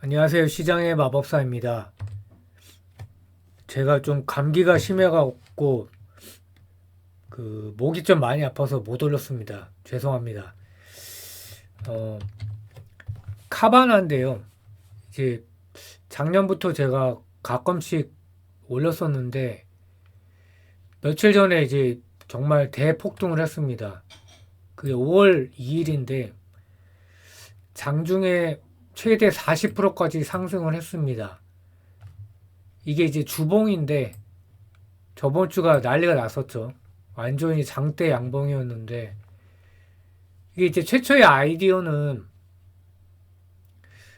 안녕하세요. 시장의 마법사입니다. 제가 좀 감기가 심해갖고 목이 좀 많이 아파서 못 올렸습니다. 죄송합니다. 어, 카바나인데요. 이제 작년부터 제가 가끔씩 올렸었는데 며칠 전에 이제 정말 대폭등을 했습니다. 그게 5월 2일인데 장중에 최대 40%까지 상승을 했습니다. 이게 이제 주봉인데 저번 주가 난리가 났었죠. 완전히 장대 양봉이었는데 이게 이제 최초의 아이디어는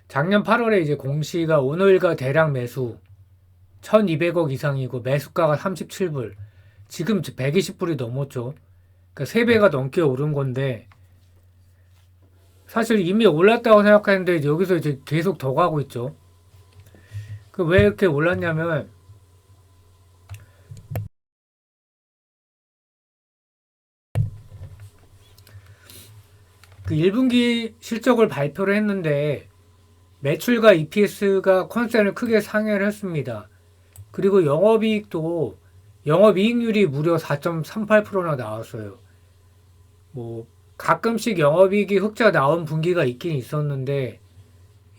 작년 8월에 이제 공시가 오늘가 대량 매수 1200억 이상이고 매수가가 37불 지금 120불이 넘었죠. 그러니까 3배가 넘게 오른 건데 사실 이미 올랐다고 생각하는데 여기서 이제 계속 더 가고 있죠. 그 왜 이렇게 올랐냐면 그 1분기 실적을 발표를 했는데 매출과 EPS가 컨센을 크게 상회를 했습니다. 그리고 영업이익도 영업이익률이 무려 4.38%나 나왔어요. 뭐 가끔씩 영업이익이 흑자 나온 분기가 있긴 있었는데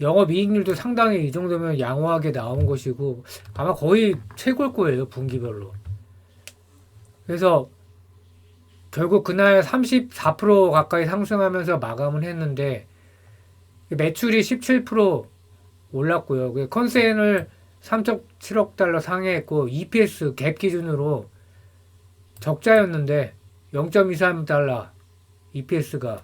영업이익률도 상당히 이 정도면 양호하게 나온 것이고 아마 거의 최고일 거예요 분기별로. 그래서 결국 그날 34% 가까이 상승하면서 마감을 했는데 매출이 17% 올랐고요. 컨센을 3.7억 달러 상회했고 EPS 갭 기준으로 적자였는데 0.23달러 EPS가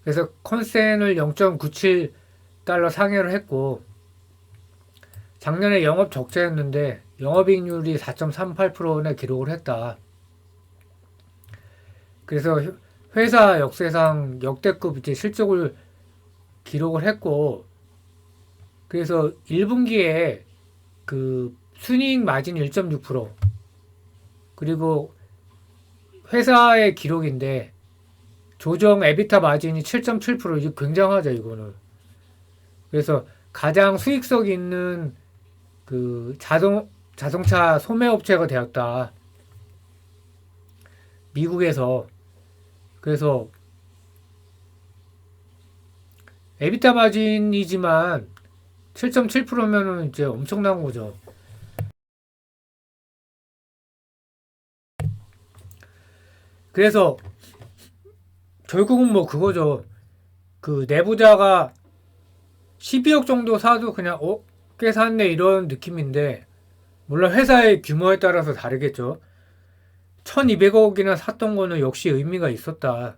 그래서 컨센을 0.97달러 상회를 했고 작년에 영업 적자였는데 영업이익률이 4.38%나 기록을 했다. 그래서 회사 역사상 역대급 이제 실적을 기록을 했고 그래서 1분기에 그 순이익 마진 1.6% 그리고 회사의 기록인데 조정 에비타 마진이 7.7% 이게 굉장하죠 이거는. 그래서 가장 수익성 있는 그 자동차 소매업체가 되었다. 미국에서. 그래서 에비타 마진이지만 7.7%면은 이제 엄청난 거죠. 그래서 결국은 뭐 그거죠. 그 내부자가 12억 정도 사도 그냥 꽤 샀네 이런 느낌인데 물론 회사의 규모에 따라서 다르겠죠. 1200억이나 샀던 거는 역시 의미가 있었다.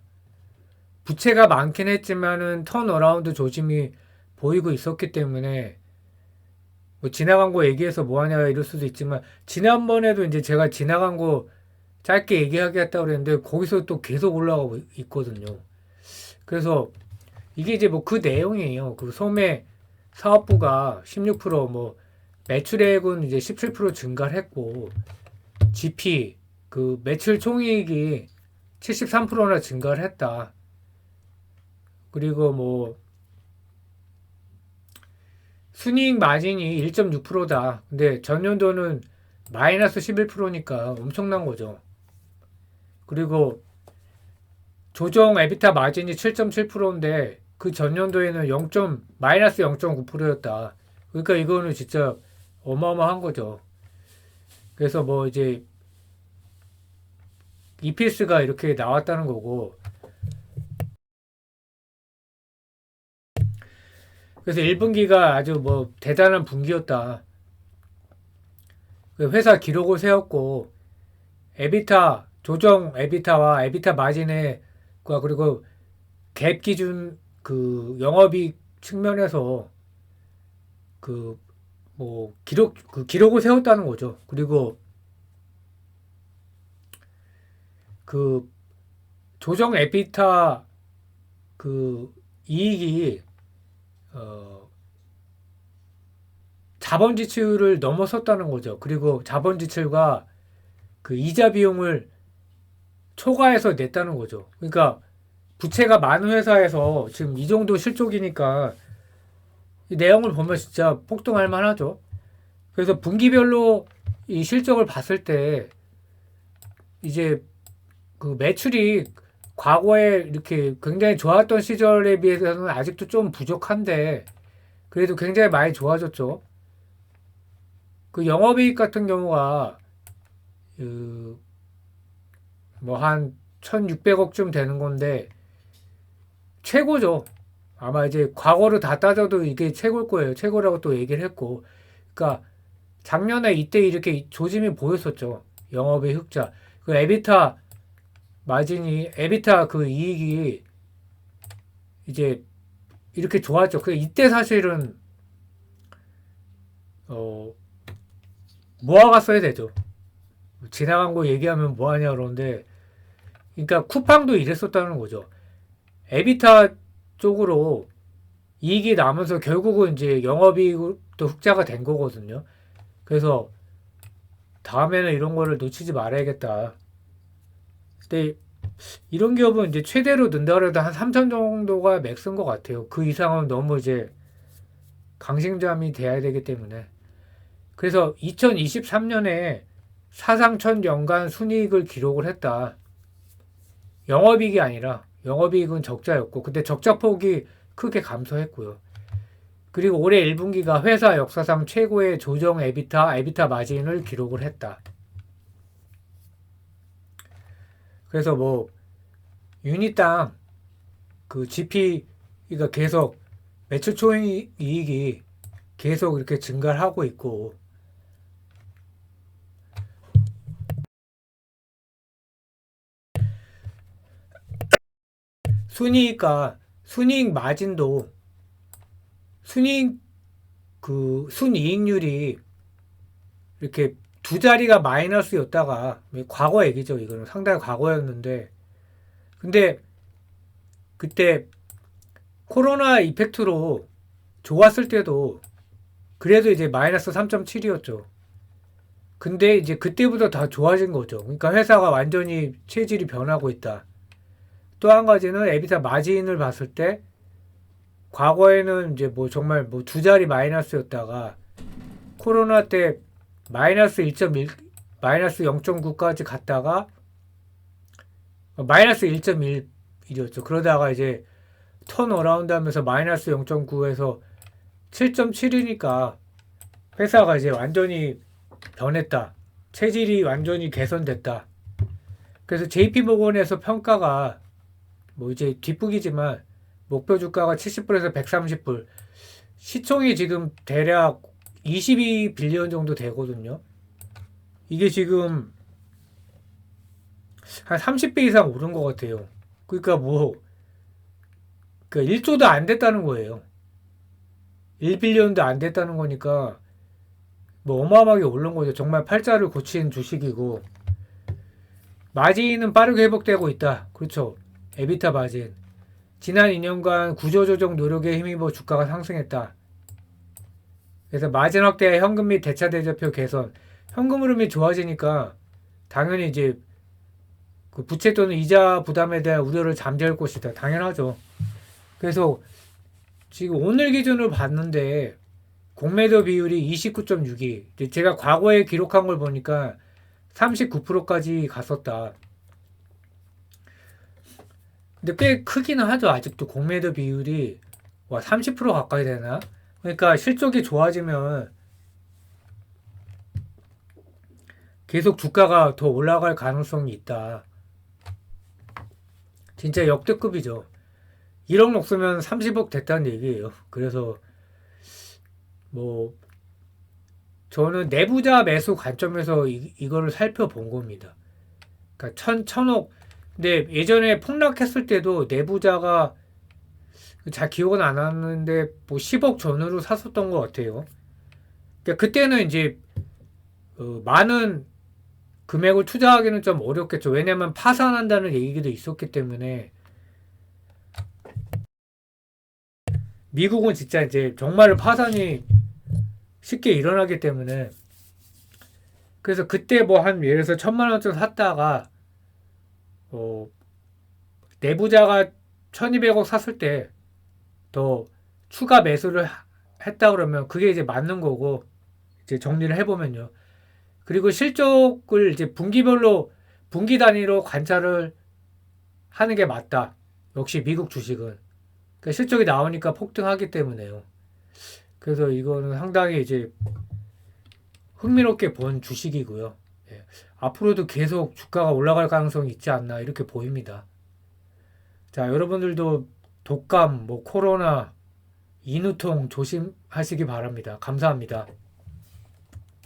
부채가 많긴 했지만은 턴어라운드 조짐이 보이고 있었기 때문에 뭐 지나간 거 얘기해서 뭐하냐 이럴 수도 있지만 지난번에도 이제 제가 지나간 거 짧게 얘기하겠다고 그랬는데 거기서 또 계속 올라가고 있거든요. 그래서 이게 이제 뭐 그 내용이에요. 그 소매 사업부가 16%뭐 매출액은 이제 17% 증가를 했고 GP 그 매출 총이익이 73%나 증가를 했다. 그리고 뭐 순이익 마진이 1.6%다. 근데 전년도는 마이너스 11%니까 엄청난 거죠. 그리고 조정 에비타 마진이 7.7%인데 그 전년도에는 마이너스 0.9%였다. 그러니까 이거는 진짜 어마어마한 거죠. 그래서 뭐 이제 EPS가 이렇게 나왔다는 거고. 그래서 1분기가 아주 뭐 대단한 분기였다. 그 회사 기록을 세웠고 에비타 조정 에비타와 에비타 마진의 그리고 갭 기준 그 영업이익 측면에서 그 뭐 기록을 세웠다는 거죠. 그리고 그 조정 에비타 그 이익이 어 자본 지출을 넘어섰다는 거죠. 그리고 자본 지출과 그 이자 비용을 초과해서 냈다는 거죠. 그러니까 부채가 많은 회사에서 지금 이 정도 실적이니까 이 내용을 보면 진짜 폭등할 만하죠. 그래서 분기별로 이 실적을 봤을 때 이제 그 매출이 과거에 이렇게 굉장히 좋았던 시절에 비해서는 아직도 좀 부족한데 그래도 굉장히 많이 좋아졌죠. 그 영업이익 같은 경우가 그 뭐 한 1,600억쯤 되는 건데 최고죠. 아마 이제 과거로 다 따져도 이게 최고일 거예요. 최고라고 또 얘기를 했고. 그러니까 작년에 이때 이렇게 조짐이 보였었죠. 영업의 흑자. 그 에비타 마진이 에비타 그 이익이 이제 이렇게 좋았죠. 그 이때 사실은 어 모아갔어야 되죠. 지나간 거 얘기하면 뭐하냐 그러는데 그러니까 쿠팡도 이랬었다는 거죠. 에비타 쪽으로 이익이 나면서 결국은 이제 영업이익도 흑자가 된 거거든요. 그래서 다음에는 이런 거를 놓치지 말아야겠다. 근데 이런 기업은 이제 최대로 는다 그래도 한 3천 정도가 맥스인 것 같아요. 그 이상은 너무 이제 강심장이 돼야 되기 때문에. 그래서 2023년에 사상 첫 연간 순이익을 기록을 했다. 영업이익이 아니라 영업이익은 적자였고 근데 적자폭이 크게 감소했고요. 그리고 올해 1분기가 회사 역사상 최고의 조정 에비타 마진을 기록을 했다. 그래서 뭐 유니땅 그 GP가 계속 매출 초이익이 계속 이렇게 증가를 하고 있고 순이익 마진도 순이익 그 순이익률이 이렇게 두 자리가 마이너스였다가 과거 얘기죠. 이거는 상당히 과거였는데 근데 그때 코로나 이펙트로 좋았을 때도 그래도 이제 마이너스 3.7이었죠. 근데 이제 그때보다 더 좋아진 거죠. 그러니까 회사가 완전히 체질이 변하고 있다. 또 한 가지는 에비타 마진을 봤을 때 과거에는 이제 뭐 정말 뭐 두 자리 마이너스였다가 코로나 때 마이너스 1.1, 마이너스 0.9까지 갔다가 마이너스 1.1이었죠. 그러다가 이제 턴 어라운드 하면서 마이너스 0.9에서 7.7이니까 회사가 이제 완전히 변했다. 체질이 완전히 개선됐다. 그래서 JP모건에서 평가가 뭐 이제 뒷북이지만 목표 주가가 70불에서 130불. 시총이 지금 대략 22빌리언 정도 되거든요. 이게 지금 한 30배 이상 오른 것 같아요. 그러니까 뭐, 그 1조도 안 됐다는 거예요. 1빌리언도 안 됐다는 거니까 뭐 어마어마하게 오른 거죠. 정말 팔자를 고친 주식이고 마진은 빠르게 회복되고 있다. 그렇죠. 에비타 마진. 지난 2년간 구조조정 노력에 힘입어 주가가 상승했다. 그래서 마진 확대, 현금 및 대차 대조표 개선. 현금 흐름이 좋아지니까 당연히 이제 그 부채 또는 이자 부담에 대한 우려를 잠재울 것이다. 당연하죠. 그래서 지금 오늘 기준으로 봤는데 공매도 비율이 29.62. 제가 과거에 기록한 걸 보니까 39%까지 갔었다. 근데 꽤 크기는 하죠. 아직도 공매도 비율이 와 30% 가까이 되나? 그러니까 실적이 좋아지면 계속 주가가 더 올라갈 가능성이 있다. 진짜 역대급이죠. 1억 녹으면 30억 됐다는 얘기예요. 그래서 뭐 저는 내부자 매수 관점에서 이거를 살펴본 겁니다. 그러니까 천억. 근데 예전에 폭락했을 때도 내부자가 잘 기억은 안 나는데 뭐 10억 전후로 샀었던 것 같아요. 그러니까 그때는 이제 많은 금액을 투자하기는 좀 어렵겠죠. 왜냐면 파산한다는 얘기도 있었기 때문에 미국은 진짜 이제 정말 파산이 쉽게 일어나기 때문에 그래서 그때 뭐 한 예를 들어서 1,000만 원쯤 샀다가 내부자가 1200억 샀을 때 더 추가 매수를 했다 그러면 그게 이제 맞는 거고, 이제 정리를 해보면요. 그리고 실적을 이제 분기별로, 분기 단위로 관찰을 하는 게 맞다. 역시 미국 주식은. 그러니까 실적이 나오니까 폭등하기 때문에요. 그래서 이거는 상당히 이제 흥미롭게 본 주식이고요. 예. 앞으로도 계속 주가가 올라갈 가능성이 있지 않나 이렇게 보입니다. 자, 여러분들도 독감, 뭐 코로나, 인후통 조심하시기 바랍니다. 감사합니다.